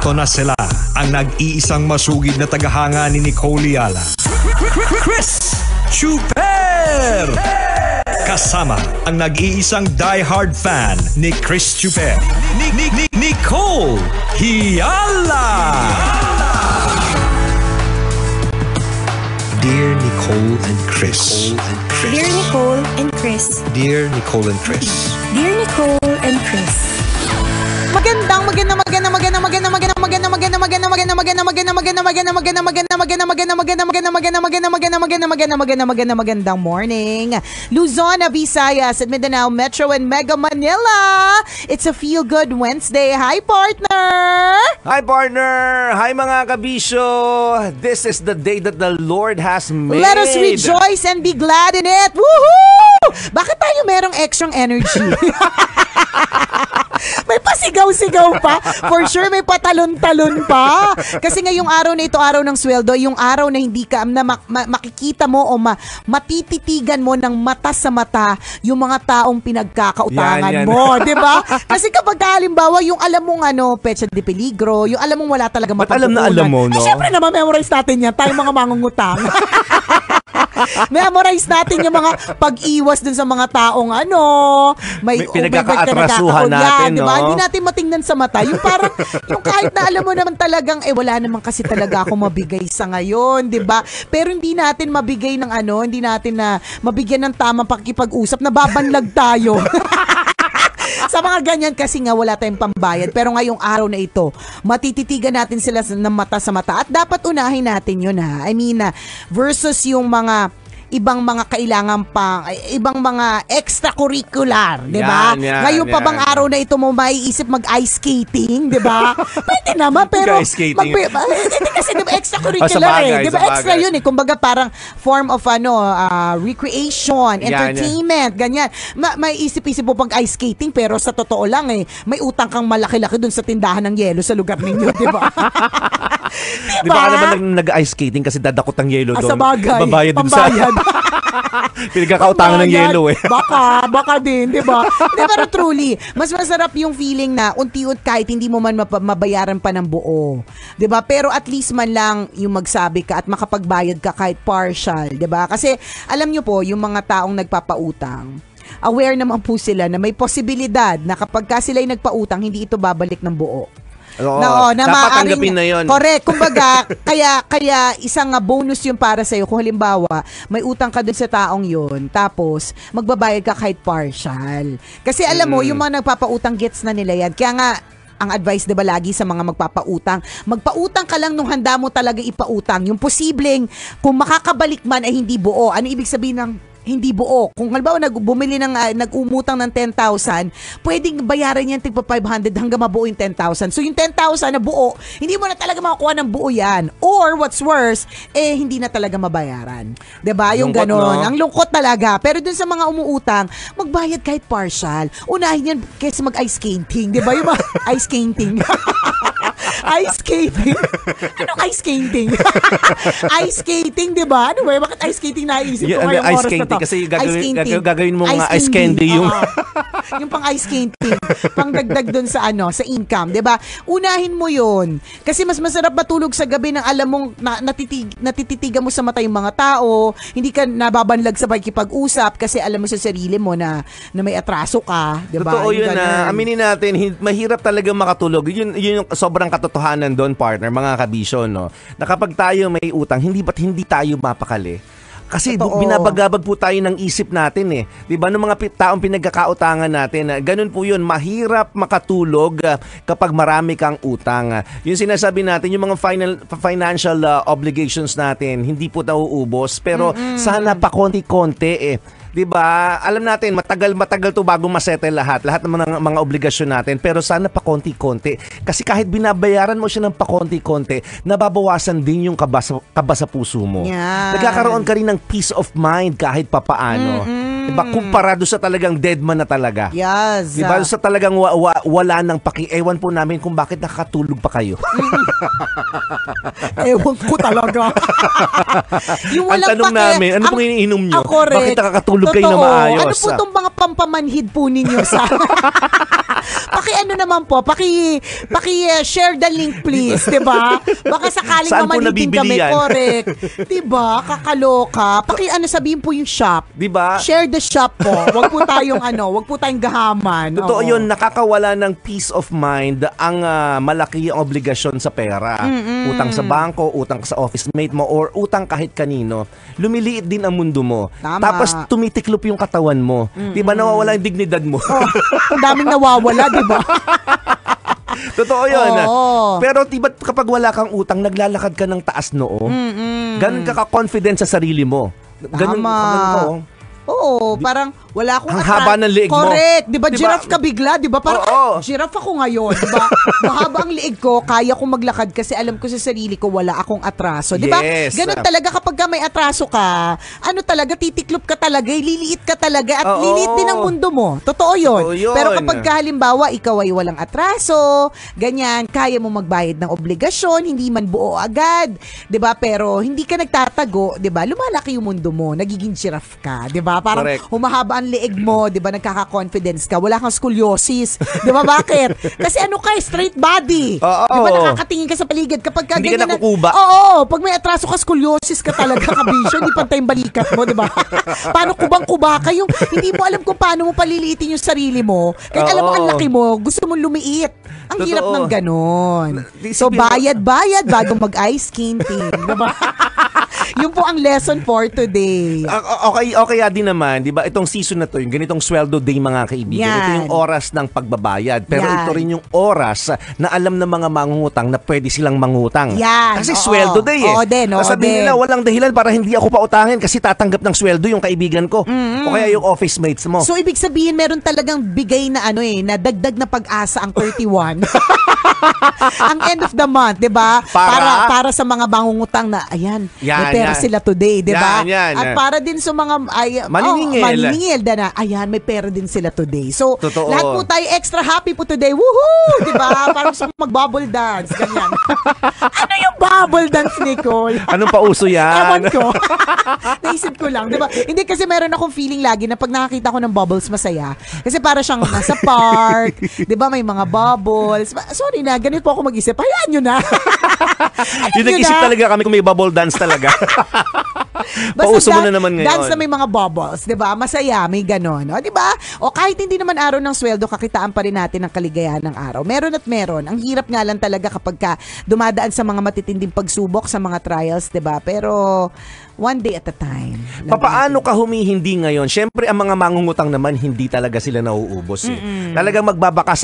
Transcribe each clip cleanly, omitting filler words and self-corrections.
Ito na sila, ang nag-iisang masugid na tagahanga ni Nicole Yala. Chris Chuper! Kasama ang nag-iisang die-hard fan ni Chris Chuper, Nicole Yala! Dear Nicole and Chris. Dear Nicole and Chris. Dear Nicole and Chris. Dear Nicole and Chris. Magandang morning, Luzon, Visayas, at Mindanao Metro and Mega Manila. It's a Feel Good Wednesday. Hi, partner! Hi, partner! Hi, mga kabisyo! This is the day that the Lord has made. Let us rejoice and be glad in it. Woohoo! Bakit tayo merong extra energy? May pasigaw-sigaw pa. For sure, may patalon-talon pa. Kasi ngayong araw na ito, araw ng sweldo, yung araw na hindi ka, na makikita mo o matititigan mo ng mata sa mata yung mga taong pinagkakautangan mo. Diba? Kasi kapag halimbawa, yung alam mong pecha de peligro, yung alam mong wala talaga mapagkukunan. Ba't alam mo, no? Siyempre naman, memorize natin yan. Tayong mga mangungutang. Memorize natin yung mga pag-iwas dun sa mga taong may pinagkakaatrasuhan natin, no? Diba? Hindi natin matingnan sa mata. Yung parang, yung kahit na alam mo naman talagang, wala naman kasi talaga ako mabigay sa ngayon, diba? Pero hindi natin mabigay ng hindi natin na mabigyan ng tamang pakikipag-usap, nababanlag tayo. Sa mga ganyan kasi nga wala tayong pambayad. Pero ngayong araw na ito, matititigan natin sila ng mata sa mata. At dapat unahin natin yun, ha. I mean, versus yung mga ibang mga kailangan pang, ibang mga extracurricular, di ba? Ngayon pa bang araw na ito mo maiisip mag-ice skating, di ba? Pwede naman, pero ice skating. Kasi diba, extracurricular di ba? Extra yun kumbaga parang form of recreation, entertainment, ganyan. Maiisip-isip mo pag ice skating, pero sa totoo lang may utang kang malaki-laki dun sa tindahan ng yelo sa lugar ninyo, di ba? Di ba naman nag-ice skating kasi dadakot ang yelo doon? Sa bagay. Babayad din sa... Pinagkakautangan ng yelo Baka din, di ba? Pero truly, mas masarap yung feeling na unti-unti kahit hindi mo man mabayaran pa ng buo. Di ba? Pero at least man lang yung magsabi ka at makapagbayad ka kahit partial. Di ba? Kasi alam nyo po, yung mga taong nagpapautang, aware naman po sila na may posibilidad na kapag ka sila'y nagpautang, hindi ito babalik ng buo. Oo, dapat tanggapin na yun. Correct. Kumbaga, kaya isang bonus yung para sa'yo. Kung halimbawa, may utang ka dun sa taong yun, tapos magbabayad ka kahit partial. Kasi alam mo, yung mga nagpapautang gets na nila yan. Kaya nga, ang advice diba lagi sa mga magpautang ka lang nung handa mo talaga ipautang. Yung posibleng, kung makakabalik man ay hindi buo. Ano ibig sabihin ng hindi buo? Kung halimbawa nag-umutang ng 10,000, pwedeng bayaran yan tigpa 500 hanggang mabuo yung 10,000. So yung 10,000 na buo, hindi mo na talaga makakuha ng buo yan. Or what's worse, hindi na talaga mabayaran. 'Di ba? Yung ganon. No? Ang lungkot talaga. Pero dun sa mga umuutang, magbayad kahit partial. Unahin yan kaysa mag-ice skating. 'Di ba? Yung ice skating. Ice skating? Anong ice skating? Ice skating, 'di ba? Ano ba? Bakit ice skating naisip ko ngayong oras na to? Kasi gagawin mo nga ice candy yung yung pang ice skating, pang dagdag dun sa sa income, 'di ba? Unahin mo 'yun. Kasi mas masarap matulog sa gabi nang alam mong natititigan mo sa mata yung mga tao, hindi ka nababanlag sa pakikipag-usap kasi alam mo sa sarili mo na may atraso ka, 'di ba? Totoo 'yun na. Aminin natin, mahirap talaga makatulog. Yun yung sobrang katotohanan doon, partner, mga kabisyo, no. Na kapag tayo may utang, hindi tayo mapakali. Kasi binabagabag po tayo ng isip natin 'Di ba? Ng mga taong pinagkakautangan natin. Ganun po 'yun, mahirap makatulog kapag marami kang utang. Yung sinasabi natin, yung mga financial obligations natin, hindi po nauubos, pero sana pa konti-konti 'Di ba? Alam natin, matagal to bago masettle lahat ng mga obligasyon natin, pero sana pa konti-konti. Kasi kahit binabayaran mo siya ng pa konti-konti, nababawasan din yung kaba sa puso mo. Yeah. Nagkakaroon ka rin ng peace of mind kahit papaano. Diba? Kumpara doon sa talagang dead man na talaga. Yes. Diba? Sa talagang wala nang ewan po namin kung bakit nakakatulog pa kayo. Ewan ko talaga. Yung Ang tanong namin, ano pong iniinom nyo? Bakit nakakatulog kayo na maayos? Ano po itong mga pampamanhid po ninyo sa... Ano naman po, share the link please, 'di ba? Baka sakaling Saan po mamanhid din nabibili kami, yan? correct. 'Di ba? Kakaloka. Sabihin po yung shop. 'Di ba? Share the shop po. Wag po tayong gahaman. Totoo Oo. yun, nakakawala ng peace of mind ang malaki ang obligasyon sa pera. Utang sa bangko, utang sa office mate mo, or utang kahit kanino. Lumiliit din ang mundo mo. Tama. Tapos tumitiklop yung katawan mo. Diba nawawala yung dignidad mo? Ang daming nawawala, 'di ba? Totoo yun. Oo. Pero diba kapag wala kang utang, naglalakad ka ng taas noo? Ganun ka ka-confident sa sarili mo. Ganun ka, oh. Oo, parang wala akong Ang haba ng liig mo. Correct. Di ba, Diba? giraffe ka bigla? Di ba? Parang, Oo. giraffe ako ngayon. Di ba? Mahaba ang liig ko, kaya kong maglakad kasi alam ko sa sarili ko wala akong atraso. Di ba? Yes. Ganun talaga kapag may atraso ka, titiklop ka talaga, liliit ka talaga, at Oo. liliit din ang mundo mo. Totoo yun. Totoo yun. Pero kapag halimbawa, ikaw ay walang atraso, ganyan, kaya mo magbayad ng obligasyon, hindi man buo agad, di ba? Pero hindi ka nagtatago, di ba? Lumalaki yung mundo mo, nagiging giraffe ka, di ba? Parang Correct. humahaba ang liig mo, 'di ba? Nagkaka-confidence ka. Wala kang scoliosis. 'Di ba? Bakit? Kasi straight body. Oo. 'Di ba nakakatingin ka sa paligid kapag Hindi ka ganyan nakukuba. Oo, pag may atraso ka, scoliosis ka talaga, kabisyo, hindi pantay yung balikat mo, 'di ba? Paano kubang-kuba ka yung hindi mo alam kung paano mo paliliitin yung sarili mo. Kahit alam mo ang laki mo, gusto mo lumiit. Ang Totoo. hirap ng ganon. So Isipin mo- bayad bago mag-ice skinting, 'di ba? Yun po ang lesson for today. Okay din naman, 'di ba? Itong season na 'to, yung ganitong sweldo day mga kaibigan. Yan. Ito yung oras ng pagbabayad. Pero Yan. ito rin yung oras na alam ng mga mangungutang na pwede silang mangutang. Yan. Kasi Oo. sweldo day eh. Oo din, oo Sasabihin din. nila walang dahilan para hindi ako pautangin kasi tatanggap ng sweldo yung kaibigan ko. O kaya yung office mates mo. So, ibig sabihin, meron talagang bigay na na dagdag na pag-asa ang 31. Ang end of the month, 'di ba? Para sa mga mangungutang na ayan, may pera sila today, 'di ba? Yan. At para din sa mga maniningil na ayan, may pera din sila today. So, Totoo. lahat po tayo extra happy po today. Woohoo! 'Di ba? Parang sa mag-bubble dance, ganyan. Ano yung bubble dance, Nicole? Anong pauso yan? Ewan ko. Naisip ko lang, 'di ba? Hindi kasi meron akong feeling lagi na pag nakakita ko ng bubbles masaya. Kasi para siyang nasa park, 'di ba? May mga bubbles. Sorry na, ganito po ako mag-isip. Hayaan nyo na. Yung nag-isip talaga kami kung may bubble dance talaga. Pauso mo na naman ngayon. Dance na may mga bubbles, 'di ba? Masaya, may ganon, 'di ba? O kahit hindi naman araw ng sweldo, kakitaan pa rin natin ang kaligayahan ng araw. Meron at meron. Ang hirap nga lang talaga kapag ka dumadaan sa mga matitinding pagsubok, sa mga trials, 'di ba? Pero one day at a time. Papaano ka humihindi ngayon? Siyempre, ang mga mangungutang naman, hindi talaga sila nauubos. Eh. Talagang magbabaka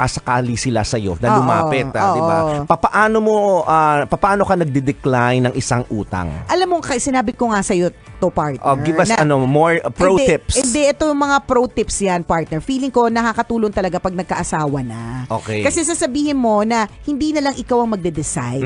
sakali sila sa'yo na lumapit. Di ba? Papaano ka nagde-decline ng isang utang? Alam mo, sinabi ko nga sa'yo to, partner. Give us more pro tips. Hindi, ito yung mga pro tips yan, partner. Feeling ko, nakakatulong talaga pag nagkaasawa na. Okay. Kasi sasabihin mo na hindi na lang ikaw ang magde-decide.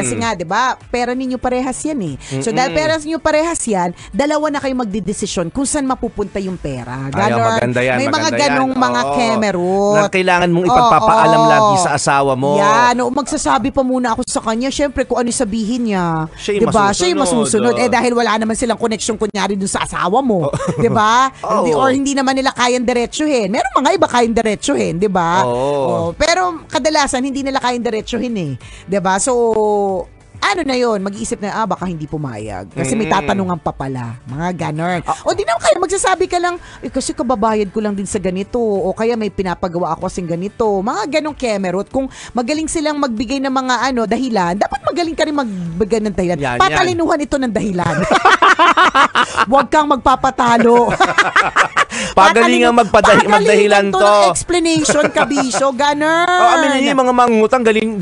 Kasi nga, di ba, pera ninyo parehas yan eh. So, dahil pera ninyo parehas yan, dalawa na kayo magdedesisyon kung saan mapupunta yung pera. Ganon. Maganda yan. May mga maganda ganong yan. mga kemerot. Na kailangan mong ipagpapaalam lagi sa asawa mo. Yan. Magsasabi pa muna ako sa kanya. Siyempre, kung ano sabihin niya. Siya yung diba? masusunod. Siya yung masusunod. Dahil wala naman silang connection kunyari dun sa asawa mo. Diba? Or hindi naman nila kayang diretsuhin. Meron mga iba kayang diretsuhin. Diba? Pero kadalasan, hindi nila kayang diretsuhin eh. Diba? So, ano na yon, mag-iisip na, baka hindi pumayag. Kasi may tatanungan pa pala. Mga ganon. O di naman kaya magsasabi ka lang, kasi kababayad ko lang din sa ganito. O kaya may pinapagawa ako kasing ganito. Mga ganong kemerot. Kung magaling silang magbigay ng mga dahilan, dapat magaling ka rin magbigay ng dahilan. Patalinuhan ito ng dahilan. Huwag kang magpapatalo. Pagalingan magdahilan to. to. Ng explanation, kabisyo, ganun. Aminin niyo yung mga mangungutang, galing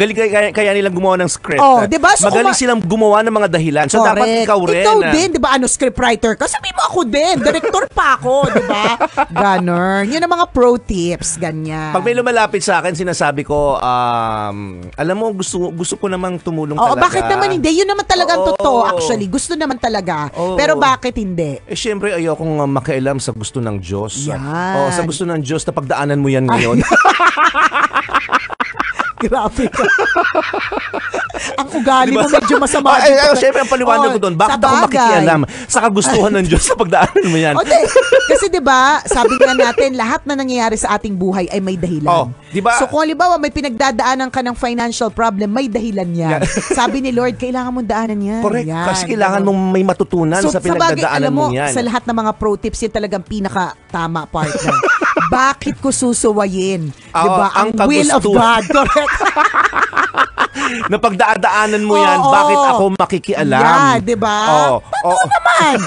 kaya nilang gumawa ng script. Oh, diba? So, magaling silang gumawa ng mga dahilan. So, correct. dapat ikaw rin. Ikaw din, di ba? Ano, scriptwriter ka? Sabi mo ako din. Director pa ako, di ba? Ganun. Yun ang mga pro tips, ganyan. Pag may lumalapit sa akin, sinasabi ko, alam mo, gusto ko namang tumulong Oo, talaga. bakit naman hindi? Yun naman talaga ang Oo. totoo, actually. Gusto naman talaga. Oo. Pero bakit hindi? Syempre, ayokong makialam sa gusto ng Diyos. Yan. Sa gusto ng Diyos na pagdaanan mo yan ngayon. Grabe ka. Ang ugali mo medyo masama. Syempre, ang paliwanag ko doon, bakit ako makikialam sa kagustuhan ng Diyos sa pagdaanan mo yan? Okay. Kasi 'di ba, sabi nga natin, lahat na nangyayari sa ating buhay ay may dahilan. Diba? So kung halimbawa may pinagdadaanan ka ng financial problem, may dahilan yan. Sabi ni Lord, kailangan mong daanan yan. Correct. Yan. Kasi kailangan mong may matutunan sa pinagdadaanan mo yan. Sa lahat ng mga pro tips, yan talagang pinaka-tama partner. Bakit ko susuwayin? Diba? Ang will of God. Correct. Na pagdadaanan mo yan, bakit ako makikialam? Yeah, diba? Oo naman.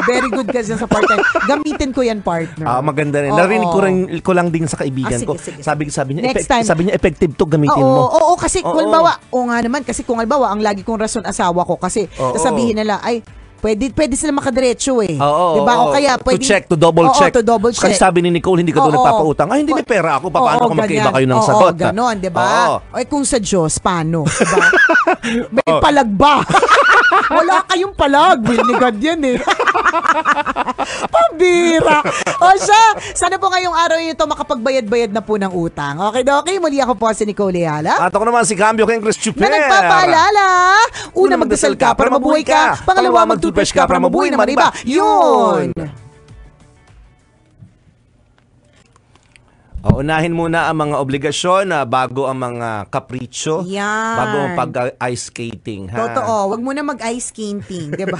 Very good kasi sa partner. Gamitin ko yan, partner. Maganda rin. Narinig ko lang din sa kaibigan ko. Sige. Sabi niya, effective to, gamitin mo. Oo, kasi kung halimbawa, nga naman, kasi kung halimbawa, ang lagi kong rason asawa ko, kasi sasabihin nila, ay, Pwede sila makadiretso eh. Diba? O kaya pwede to double check. To double check. Kasi sabi ni Nicole, hindi ka doon nagpapautang. Ay, hindi may pera ako. Paano kung magkaiba kayo ng sagot? Ganon, diba? Ay, kung sa Diyos, paano? Diba? May palag ba? Wala kayong palag. Will ni God yan eh. Pambira. O siya, sana po ngayong araw yun ito makapagbayad-bayad na po ng utang. Okay. Muli ako po si Nicole Ayala. At ako naman si Cambio King Chris Chuper. Na nagpapaalala. Una, magdasal ka para mabuhay ka. Pangalawa, mag-toothbrush ka para mabuhay naman iba. Yun! Unahin muna ang mga obligasyon bago ang mga kapritsyo. Yan. Bago ang pag-ice skating. Ha? Totoo. Wag mo na mag-ice skating, diba?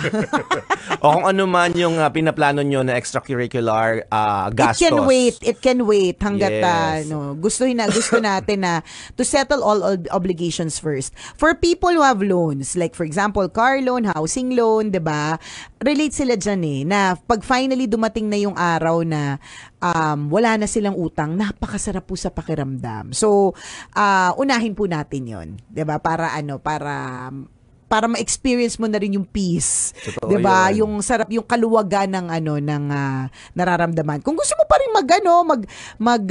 O kung ano man yung pinaplano nyo na extracurricular gastos. It can wait hanggat Yes. gusto natin na to settle all obligations first. For people who have loans, like for example, car loan, housing loan, 'di ba? Relate sila diyan na pag finally dumating na yung araw na wala na silang utang, napakasarap po sa pakiramdam. So, unahin po natin 'yon, 'di ba? Para ma-experience mo na rin yung peace. 'Di ba? Yung sarap, yung kaluwagan ng nararamdaman. Kung gusto mo pa rin mag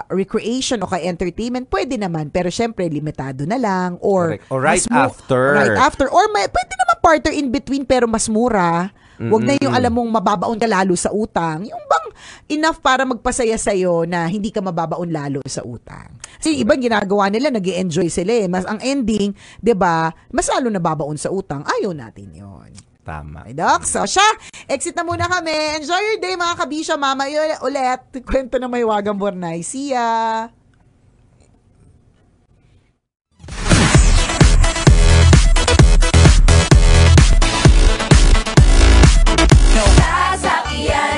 recreation o kay entertainment, pwede naman, pero syempre limitado na lang or right after. Or pwede naman partner in between pero mas mura. Huwag na yung alam mong mababaon ka lalo sa utang. Yung bang enough para magpasaya sa'yo na hindi ka mababaon lalo sa utang. Kasi ibang ginagawa nila, nag-i-enjoy sila eh. Mas ang ending, 'di ba, mas lalo nababaon sa utang. Ayaw natin yon. Tama. Okay, Doc. So, exit na muna kami. Enjoy your day, mga kabisya. Mamaya ulit. Kwento na may wagang Bornay. See ya! Sasakyan